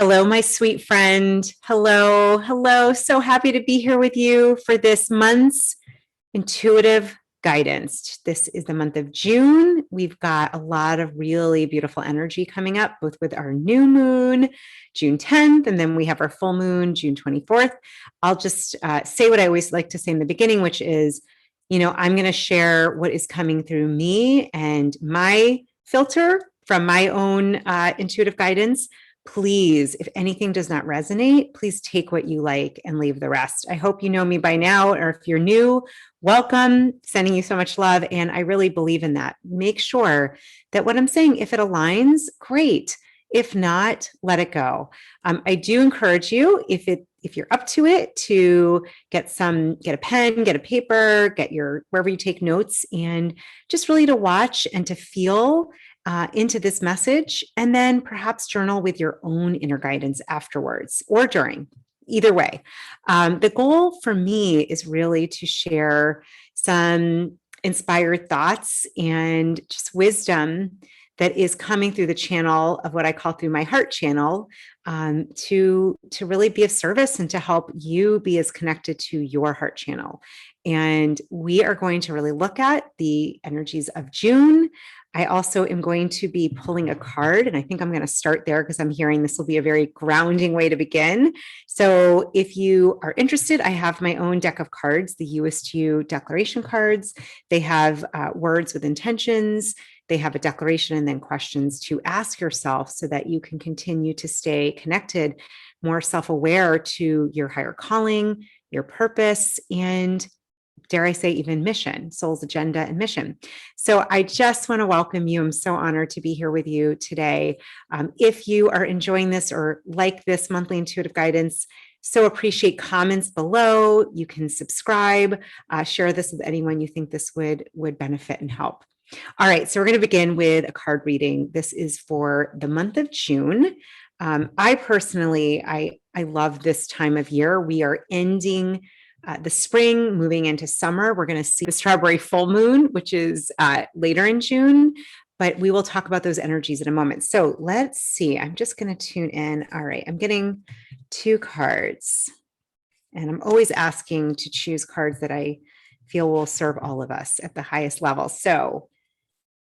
Hello, my sweet friend. Hello, hello. So happy to be here with you for this month's intuitive guidance. This is the month of June. We've got a lot of really beautiful energy coming up, both with our new moon, June 10th, and then we have our full moon, June 24th. I'll just say what I always like to say in the beginning, which is, I'm going to share what is coming through me and my filter from my own intuitive guidance. Please, if anything does not resonate, please take what you like and leave the rest. I hope you know me by now, or if you're new, welcome, sending you so much love. And I really believe in that. Make sure that what I'm saying, if it aligns, great. If not, let it go. I do encourage you, if you're up to it, to get a pen, get a paper, wherever you take notes, and just really to watch and to feel into this message, and then perhaps journal with your own inner guidance afterwards or during. Either way, the goal for me is really to share some inspired thoughts and just wisdom that is coming through the channel of what I call through my heart channel, to really be of service and to help you be as connected to your heart channel. And we are going to really look at the energies of June. I also am going to be pulling a card, and I think I'm going to start there because I'm hearing this will be a very grounding way to begin. So if you are interested, I have my own deck of cards, the You-est declaration cards. They have words with intentions. They have a declaration and then questions to ask yourself so that you can continue to stay connected, more self-aware to your higher calling, your purpose, and dare I say, even mission, soul's agenda and mission. So I just want to welcome you. I'm so honored to be here with you today. If you are enjoying this or like this monthly intuitive guidance, so appreciate comments below. You can subscribe, share this with anyone you think this would benefit and help. All right, so we're going to begin with a card reading. This is for the month of June. I personally, I love this time of year. We are ending the spring, moving into summer. We're going to see the strawberry full moon, which is later in June, but we will talk about those energies in a moment. So let's see. I'm just going to tune in. All right, I'm getting 2 cards, and I'm always asking to choose cards that I feel will serve all of us at the highest level. So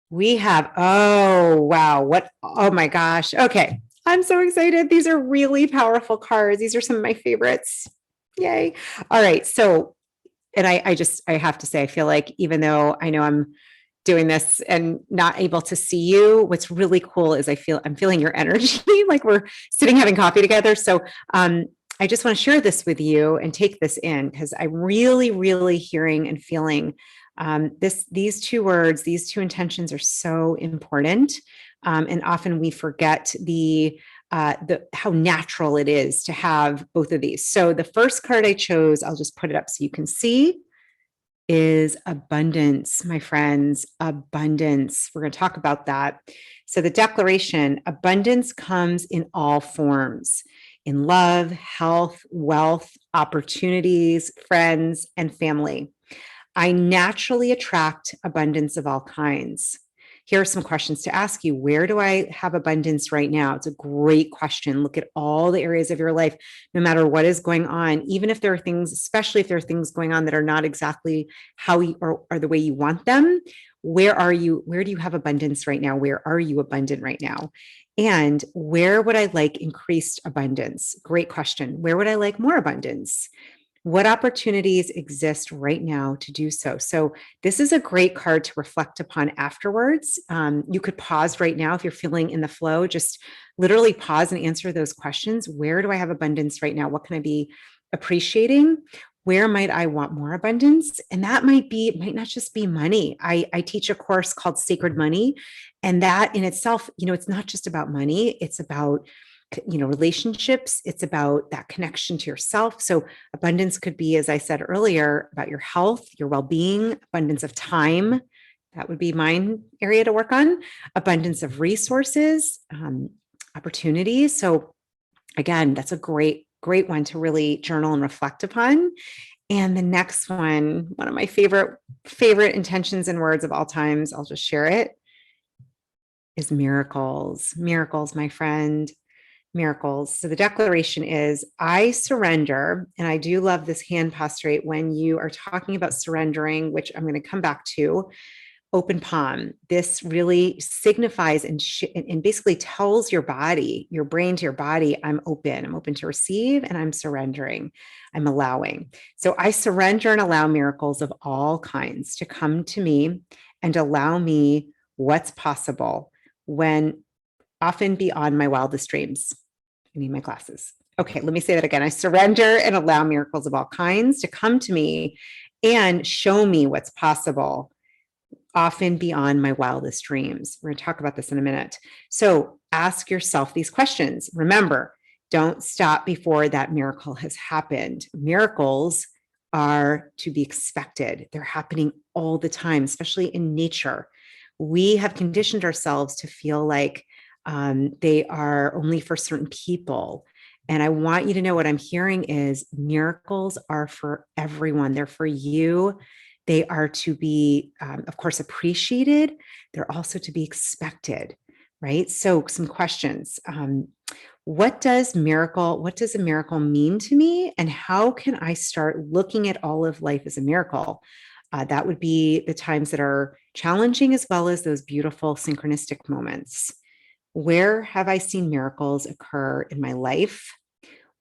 we have, oh, wow. Oh my gosh. Okay. I'm so excited. These are really powerful cards. These are some of my favorites. Yay. All right. So, and I have to say, I feel like even though I know I'm doing this and not able to see you, what's really cool is I'm feeling your energy, like we're sitting having coffee together. So, I just want to share this with you and take this in because I'm really, really hearing and feeling these 2 words, these 2 intentions are so important. And often we forget how natural it is to have both of these. So the first card I chose, I'll just put it up so you can see, is abundance, my friends, abundance. We're going to talk about that. So the declaration, abundance comes in all forms, in love, health, wealth, opportunities, friends, and family. I naturally attract abundance of all kinds. Here are some questions to ask you. Where do I have abundance right now? It's a great question. Look at all the areas of your life, no matter what is going on, even if there are things, especially if there are things going on that are not exactly how you or the way you want them. Where are you? Where do you have abundance right now? Where are you abundant right now? And where would I like increased abundance? Great question. Where would I like more abundance? What opportunities exist right now to do so? So this is a great card to reflect upon afterwards. You could pause right now if you're feeling in the flow, just literally pause and answer those questions. Where do I have abundance right now? What can I be appreciating? Where might I want more abundance? And that might not just be money. I teach a course called Sacred Money. And that in itself, it's not just about money. It's about relationships. It's about that connection to yourself. So abundance could be, as I said earlier, about your health, your well-being, abundance of time. That would be my area to work on. Abundance of resources, opportunities. So again, that's a great one to really journal and reflect upon. And the next one of my favorite intentions and words of all times, I'll just share it, is miracles. Miracles, my friend. miracles. So the declaration is, I surrender. And I do love this hand posturate when you are talking about surrendering, which I'm going to come back to. Open palm. This really signifies and basically tells your body, your brain to your body, I'm open to receive, and I'm surrendering. I'm allowing. So I surrender and allow miracles of all kinds to come to me and allow me what's possible when often beyond my wildest dreams. I need my glasses. Okay, let me say that again. I surrender and allow miracles of all kinds to come to me and show me what's possible, often beyond my wildest dreams. We're going to talk about this in a minute. So ask yourself these questions. Remember, don't stop before that miracle has happened. Miracles are to be expected. They're happening all the time, especially in nature. We have conditioned ourselves to feel like they are only for certain people. And I want you to know what I'm hearing is miracles are for everyone. They're for you. They are to be, of course, appreciated. They're also to be expected, right? So some questions. What does a miracle mean to me? And how can I start looking at all of life as a miracle? That would be the times that are challenging as well as those beautiful synchronistic moments. Where have I seen miracles occur in my life?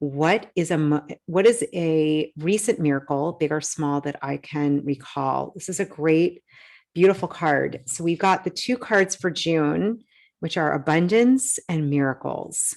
What is a recent miracle, big or small, that I can recall? This is a great, beautiful card. So we've got the two cards for June, which are abundance and miracles.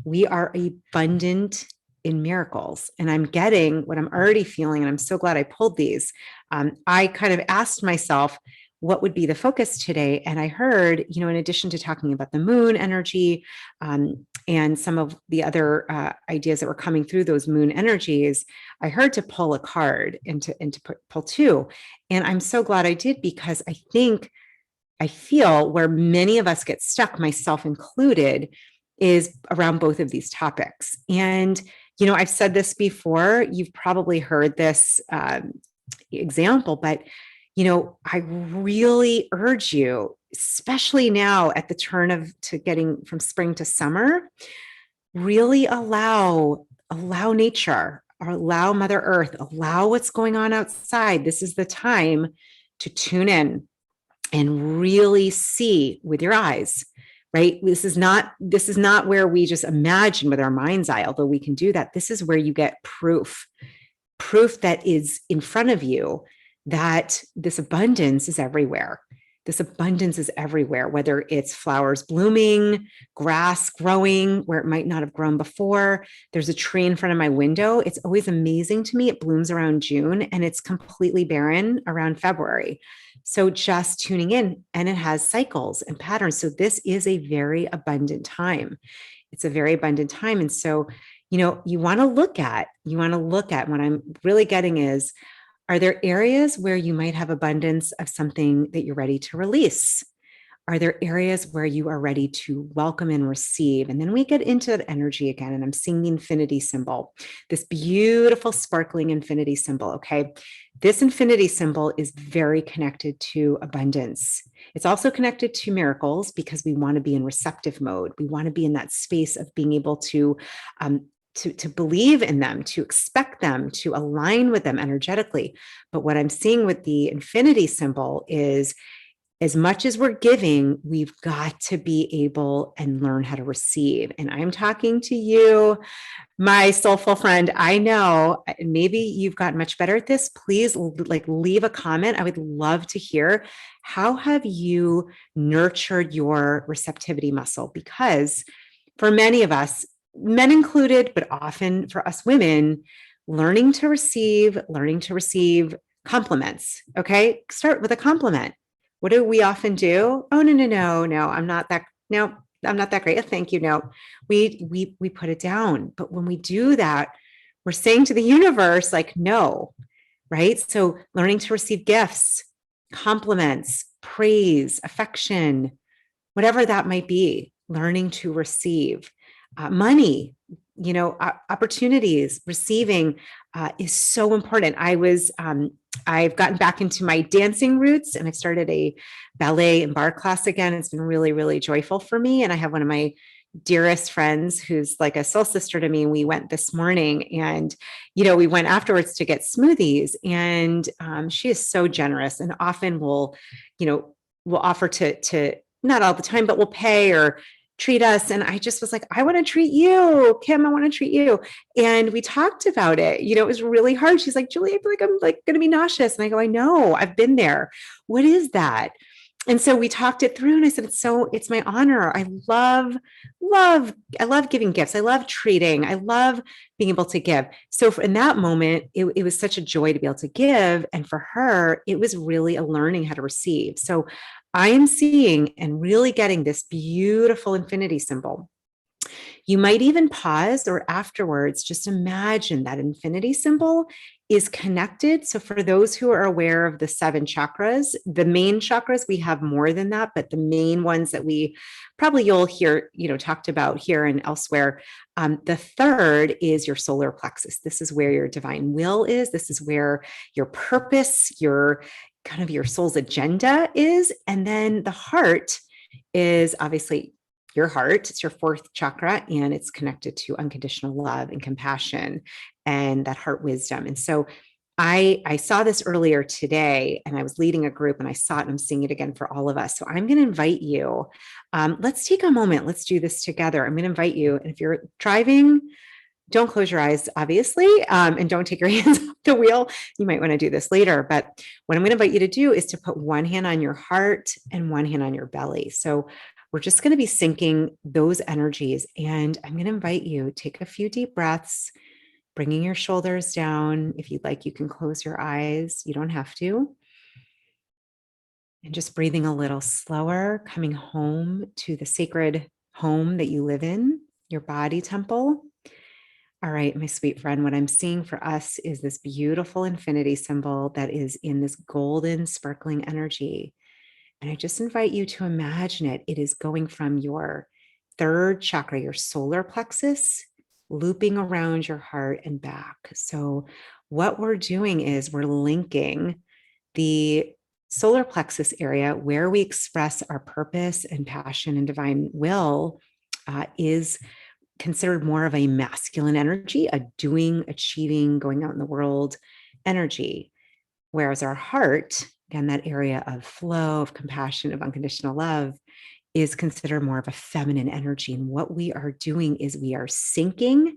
We are abundant in miracles. And I'm getting what I'm already feeling. And I'm so glad I pulled these. I kind of asked myself, what would be the focus today? And I heard, in addition to talking about the moon energy and some of the other ideas that were coming through those moon energies, I heard to pull a card and to pull two. And I'm so glad I did, because I feel where many of us get stuck, myself included, is around both of these topics. And, I've said this before, you've probably heard this example, but I really urge you, especially now at the turn to getting from spring to summer, really allow nature, or allow Mother Earth, allow what's going on outside. This is the time to tune in and really see with your eyes, right? This is not where we just imagine with our mind's eye, although we can do that. This is where you get proof that is in front of you, that this abundance is everywhere. This abundance is everywhere, whether it's flowers blooming, grass growing where it might not have grown before. There's a tree in front of my window. It's always amazing to me. It blooms around June and it's completely barren around February. So just tuning in, and it has cycles and patterns. So this is a very abundant time. It's a very abundant time. And so, you want to look at what I'm really getting is, are there areas where you might have abundance of something that you're ready to release? Are there areas where you are ready to welcome and receive? And then we get into that energy again, and I'm seeing the infinity symbol, this beautiful sparkling infinity symbol, okay? This infinity symbol is very connected to abundance. It's also connected to miracles, because we want to be in receptive mode. We want to be in that space of being able to believe in them, to expect them, to align with them energetically. But what I'm seeing with the infinity symbol is, as much as we're giving, we've got to be able and learn how to receive. And I'm talking to you, my soulful friend. I know maybe you've gotten much better at this. Please leave a comment. I would love to hear, how have you nurtured your receptivity muscle? Because for many of us, men included, but often for us women, learning to receive compliments. Okay. Start with a compliment. What do we often do? Oh, no, I'm not that. No, I'm not that great. Oh, thank you. No, we put it down. But when we do that, we're saying to the universe, no, right? So learning to receive gifts, compliments, praise, affection, whatever that might be, learning to receive. Money, opportunities, receiving is so important. I've gotten back into my dancing roots, and I've started a ballet and bar class again. It's been really, really joyful for me. And I have one of my dearest friends who's like a soul sister to me. We went this morning and, we went afterwards to get smoothies, and she is so generous and often will offer to not all the time, but will pay or treat us. And I just was like, I want to treat you, Kim, I want to treat you. And we talked about it. It was really hard. She's like, Julie, I feel like I'm like going to be nauseous. And I go, I know, I've been there. What is that? And so we talked it through, and I said, it's my honor. I love giving gifts. I love treating. I love being able to give. So in that moment, it was such a joy to be able to give. And for her, it was really a learning how to receive. So I am seeing and really getting this beautiful infinity symbol. You might even pause or afterwards, just imagine that infinity symbol is connected. So for those who are aware of the 7 chakras, the main chakras, we have more than that, but the main ones that we probably you'll hear, talked about here and elsewhere. The third is your solar plexus. This is where your divine will is. This is where your purpose, your kind of your soul's agenda is. And then the heart is obviously your heart. It's your 4th chakra, and it's connected to unconditional love and compassion and that heart wisdom. And so I saw this earlier today, and I was leading a group, and I saw it, and I'm seeing it again for all of us. So I'm going to invite you. Let's take a moment. Let's do this together. I'm going to invite you. And if you're driving, don't close your eyes, obviously, and don't take your hands off the wheel. You might want to do this later. But what I'm going to invite you to do is to put one hand on your heart and one hand on your belly. So we're just going to be syncing those energies. And I'm going to invite you, take a few deep breaths, bringing your shoulders down. If you'd like, you can close your eyes. You don't have to. And just breathing a little slower, coming home to the sacred home that you live in, your body temple. All right, my sweet friend, what I'm seeing for us is this beautiful infinity symbol that is in this golden, sparkling energy. And I just invite you to imagine it. It is going from your 3rd chakra, your solar plexus, looping around your heart and back. So what we're doing is we're linking the solar plexus area where we express our purpose and passion and divine will is considered more of a masculine energy, a doing, achieving, going out in the world energy. Whereas our heart, again, that area of flow, of compassion, of unconditional love, is considered more of a feminine energy. And what we are doing is we are syncing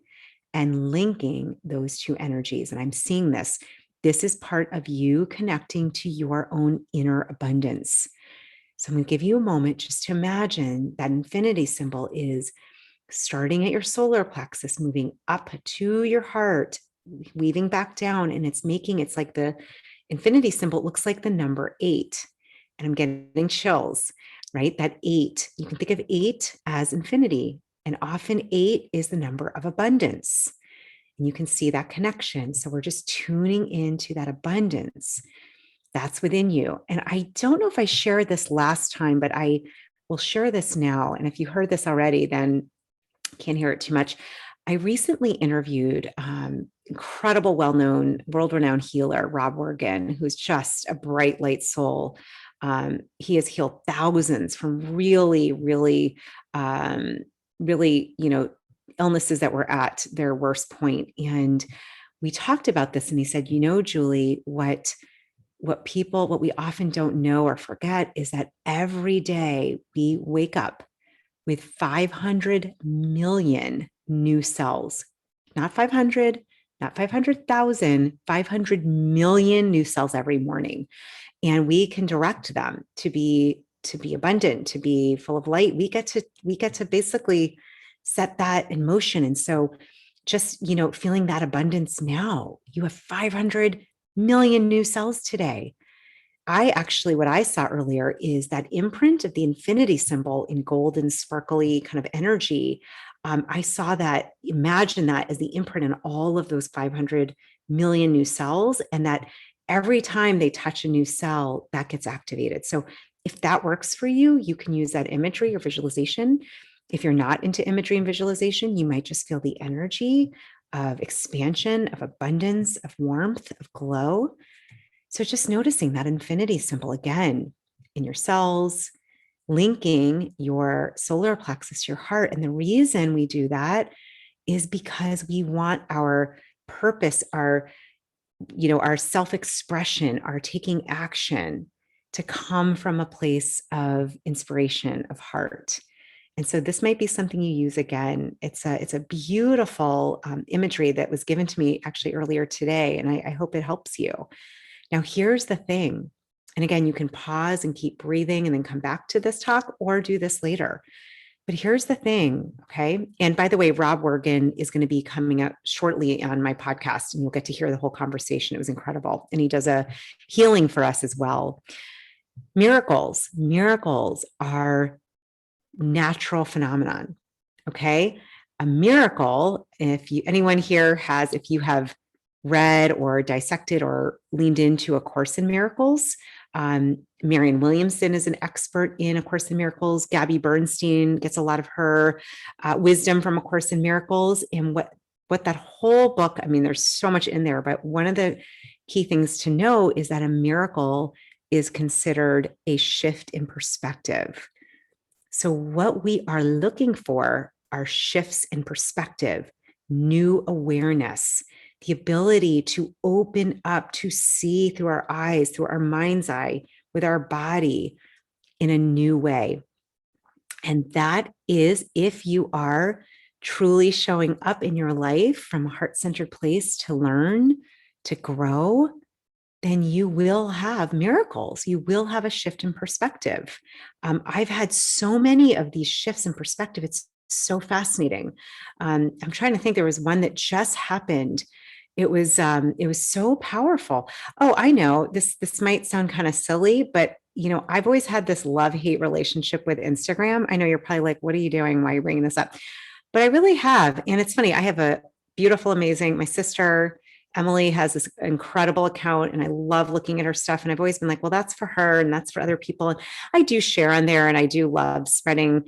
and linking those 2 energies. And I'm seeing this. This is part of you connecting to your own inner abundance. So I'm going to give you a moment just to imagine that infinity symbol is starting at your solar plexus, moving up to your heart, weaving back down, and it's like the infinity symbol looks like the number 8. And I'm getting chills, right? That 8, you can think of 8 as infinity. And often 8 is the number of abundance. And you can see that connection. So we're just tuning into that abundance that's within you. And I don't know if I shared this last time, but I will share this now. And if you heard this already, then can't hear it too much. I recently interviewed incredible, well-known, world-renowned healer, Rob Morgan, who's just a bright light soul. He has healed thousands from really, illnesses that were at their worst point. And we talked about this, and he said, Julie, what we often don't know or forget is that every day we wake up with 500 million new cells, not 500, not 500,000, 500 million new cells every morning. And we can direct them to be abundant, to be full of light. We get to basically set that in motion. And so just, feeling that abundance now, you have 500 million new cells today. What I saw earlier is that imprint of the infinity symbol in golden, sparkly kind of energy. I saw that, imagine that as the imprint in all of those 500 million new cells, and that every time they touch a new cell, that gets activated. So if that works for you, you can use that imagery or visualization. If you're not into imagery and visualization, you might just feel the energy of expansion, of abundance, of warmth, of glow. So just noticing that infinity symbol again in your cells, linking your solar plexus, your heart. And the reason we do that is because we want our purpose, our self-expression, our taking action to come from a place of inspiration, of heart. And so this might be something you use again. It's a beautiful imagery that was given to me actually earlier today, and I hope it helps you. Now, here's the thing. And again, you can pause and keep breathing and then come back to this talk or do this later. But here's the thing, okay? And by the way, Rob Wergan is going to be coming up shortly on my podcast, and you'll get to hear the whole conversation. It was incredible. And he does a healing for us as well. Miracles are natural phenomenon, okay? A miracle, if you have read or dissected or leaned into A Course in Miracles, Marianne Williamson is an expert in A Course in Miracles. Gabby Bernstein gets a lot of her wisdom from A Course in Miracles. And what that whole book, I mean, there's so much in there, but one of the key things to know is that a miracle is considered a shift in perspective. So what we are looking for are shifts in perspective, new awareness, the ability to open up, to see through our eyes, through our mind's eye, with our body in a new way. And that is if you are truly showing up in your life from a heart-centered place to learn, to grow, then you will have miracles. You will have a shift in perspective. I've had so many of these shifts in perspective. It's so fascinating. I'm trying to think. There was one that just happened. It was so powerful. Oh, I know this might sound kind of silly, but I've always had this love-hate relationship with Instagram. I know you're probably like, what are you doing? Why are you bringing this up? But I really have. And it's funny. I have a beautiful, amazing, my sister, Emily, has this incredible account, and I love looking at her stuff. And I've always been like, well, that's for her and that's for other people. And I do share on there, and I do love spreading,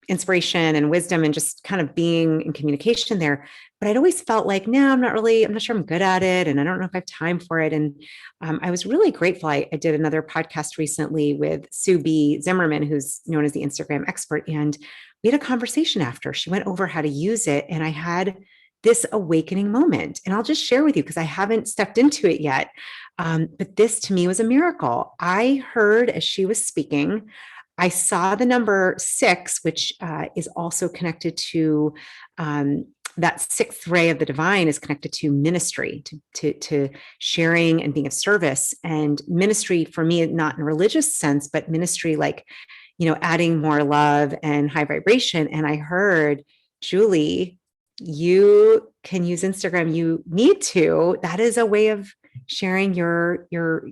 inspiration and wisdom and just kind of being in communication there. But I'd always felt like, no, I'm not sure I'm good at it. And I don't know if I have time for it. And I was really grateful. I did another podcast recently with Sue B. Zimmerman, who's known as the Instagram expert. And we had a conversation after. She went over how to use it. And I had this awakening moment. And I'll just share with you because I haven't stepped into it yet. But this to me was a miracle. I heard as she was speaking, I saw the number 6, which is also connected to that sixth ray of the divine is connected to ministry, to sharing and being of service. And ministry for me, not in a religious sense, but ministry like, adding more love and high vibration. And I heard, Julie, you can use Instagram. You need to. That is a way of sharing your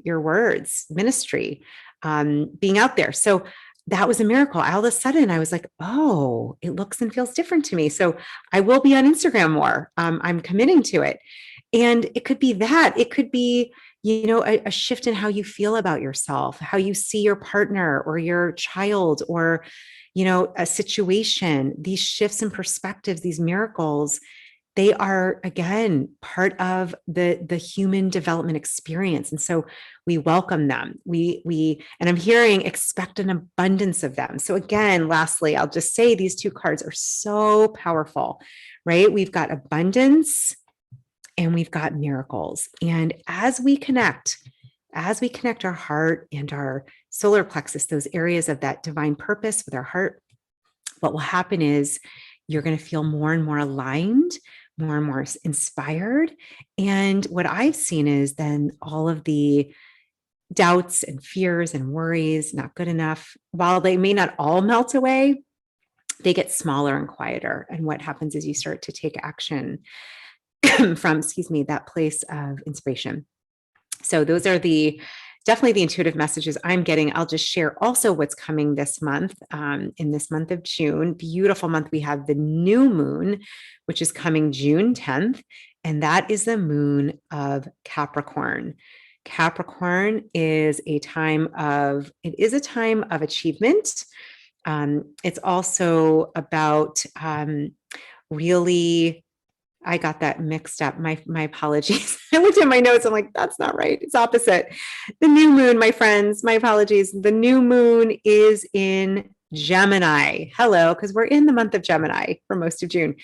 words, ministry, being out there. So that was a miracle. All of a sudden, I was like, oh, it looks and feels different to me. So I will be on Instagram more. I'm committing to it. And it could be that. It could be, a shift in how you feel about yourself, how you see your partner or your child or, a situation. These shifts in perspectives, these miracles, they are, again, part of the human development experience. And so we welcome them. And I'm hearing expect an abundance of them. So again, lastly, I'll just say these 2 cards are so powerful, right? We've got abundance and we've got miracles. And as we connect our heart and our solar plexus, those areas of that divine purpose with our heart, what will happen is you're going to feel more and more aligned, more and more inspired. And what I've seen is then all of the doubts and fears and worries, not good enough, while they may not all melt away, they get smaller and quieter. And what happens is you start to take action from, that place of inspiration. So those are definitely the intuitive messages I'm getting. I'll just share also what's coming this month, in this month of June. Beautiful month. We have the new moon, which is coming June 10th, and that is the moon of Capricorn. Capricorn is a time of achievement. It's also about really I got that mixed up. My apologies. I looked at my notes. I'm like, that's not right. It's opposite. The new moon, my friends, my apologies. The new moon is in Gemini. Hello, because we're in the month of Gemini for most of June.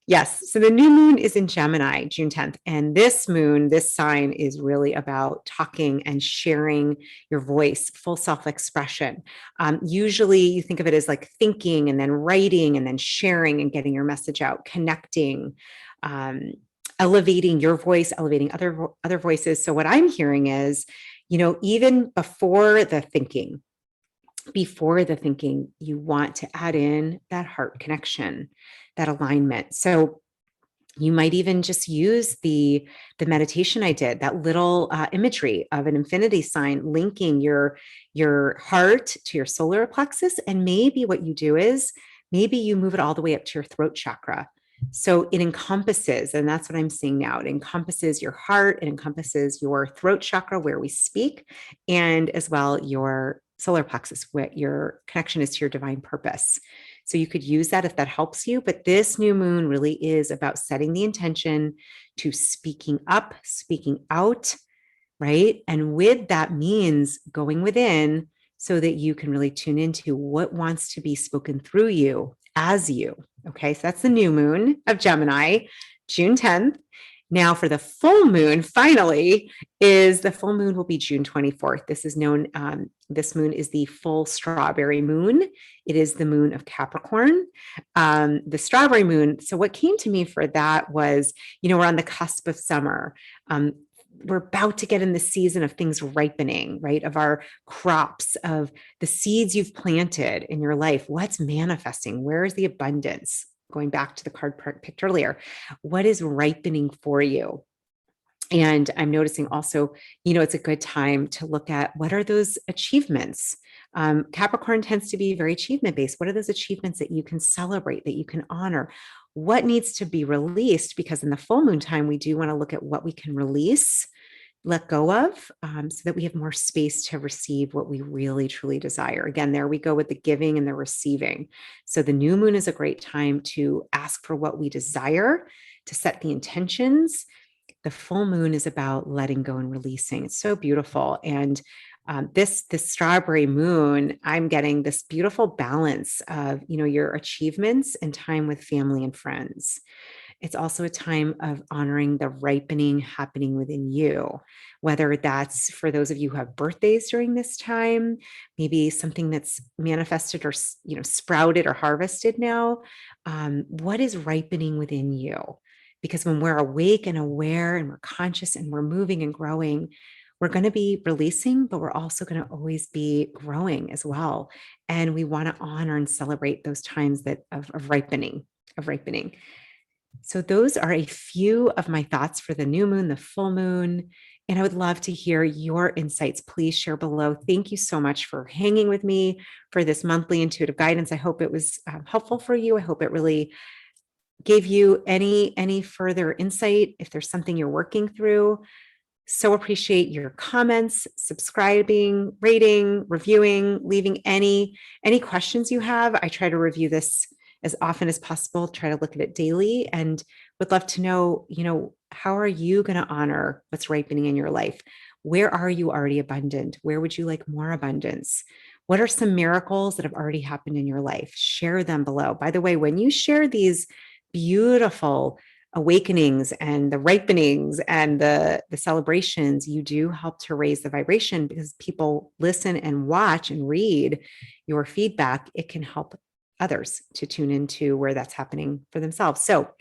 Yes. So the new moon is in Gemini, June 10th. And this moon, this sign is really about talking and sharing your voice, full self-expression. Usually you think of it as like thinking and then writing and then sharing and getting your message out, connecting, elevating your voice, elevating other voices. So what I'm hearing is, even before the thinking, you want to add in that heart connection, that alignment. So you might even just use the meditation I did, that little imagery of an infinity sign linking your heart to your solar plexus. And maybe what you do is maybe you move it all the way up to your throat chakra. So it encompasses, and that's what I'm seeing now. It encompasses your heart, it encompasses your throat chakra where we speak, and as well your solar plexus, what your connection is to your divine purpose. So you could use that if that helps you. But this new moon really is about setting the intention to speaking up, speaking out, right? And with that means going within so that you can really tune into what wants to be spoken through you as you. Okay, so that's the new moon of Gemini, June 10th. Now for the full moon, finally, the full moon will be June 24th. This is known, this moon is the full strawberry moon. It is the moon of Capricorn, the strawberry moon. So what came to me for that was, we're on the cusp of summer. We're about to get in the season of things ripening, right? Of our crops, of the seeds you've planted in your life. What's manifesting? Where is the abundance? Going back to the card picked earlier, what is ripening for you? And I'm noticing also, it's a good time to look at what are those achievements. Capricorn tends to be very achievement based. What are those achievements that you can celebrate, that you can honor? What needs to be released? Because in the full moon time, we do want to look at what we can release, let go of, so that we have more space to receive what we really truly desire. Again, there we go with the giving and the receiving. So the new moon is a great time to ask for what we desire, to set the intentions. The full moon is about letting go and releasing. It's so beautiful. And this strawberry moon, I'm getting this beautiful balance of, your achievements and time with family and friends. It's also a time of honoring the ripening happening within you, whether that's for those of you who have birthdays during this time, maybe something that's manifested or, sprouted or harvested now. What is ripening within you? Because when we're awake and aware and we're conscious and we're moving and growing, we're going to be releasing, but we're also going to always be growing as well. And we want to honor and celebrate those times of ripening. So those are a few of my thoughts for the new moon, the full moon. And I would love to hear your insights. Please share below. Thank you so much for hanging with me for this monthly intuitive guidance. I hope it was helpful for you. I hope it really gave you any further insight if there's something you're working through. So appreciate your comments, subscribing, rating, reviewing, leaving any questions you have. I try to review this as often as possible, try to look at it daily, and would love to know, how are you going to honor what's ripening in your life? Where are you already abundant? Where would you like more abundance? What are some miracles that have already happened in your life? Share them below. By the way, when you share these beautiful awakenings and the ripenings and the celebrations, you do help to raise the vibration, because people listen and watch and read your feedback. It can help others to tune into where that's happening for themselves. So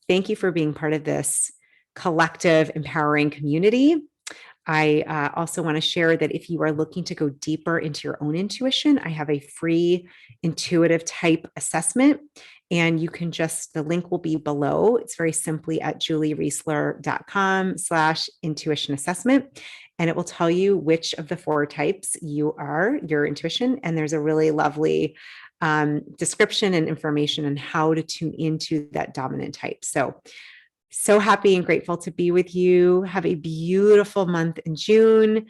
thank you for being part of this collective empowering community. I also want to share that if you are looking to go deeper into your own intuition, I have a free intuitive type assessment, and you can the link will be below. It's very simply at juliereisler.com/intuition assessment. And it will tell you which of the 4 types you are, your intuition. And there's a really lovely description and information on how to tune into that dominant type. So happy and grateful to be with you. Have a beautiful month in June.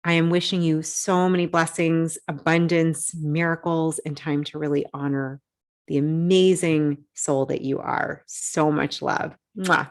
I am wishing you so many blessings, abundance, miracles, and time to really honor the amazing soul that you are. So much love. Mwah.